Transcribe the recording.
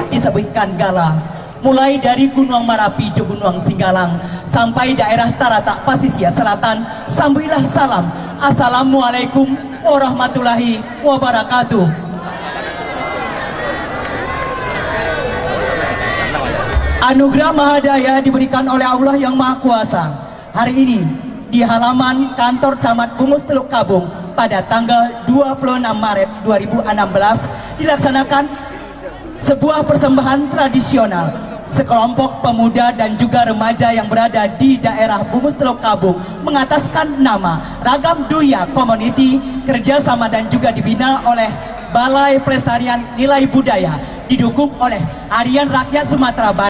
Disebutkan gala, mulai dari Gunung Marapi, Gunung Singgalang sampai daerah Taratak Pasisir Selatan. Sambutlah salam. Assalamualaikum warahmatullahi wabarakatuh. Anugerah Mahadaya diberikan oleh Allah yang Maha Kuasa. Hari ini di halaman kantor Camat Bungus Teluk Kabung pada tanggal 26 Maret 2016 dilaksanakan sebuah persembahan tradisional. Sekelompok pemuda dan juga remaja yang berada di daerah Bungus Teluk Kabung mengataskan nama Ragam Duya Community, kerjasama dan juga dibina oleh Balai Pelestarian Nilai Budaya, didukung oleh Harian Rakyat Sumatera Barat.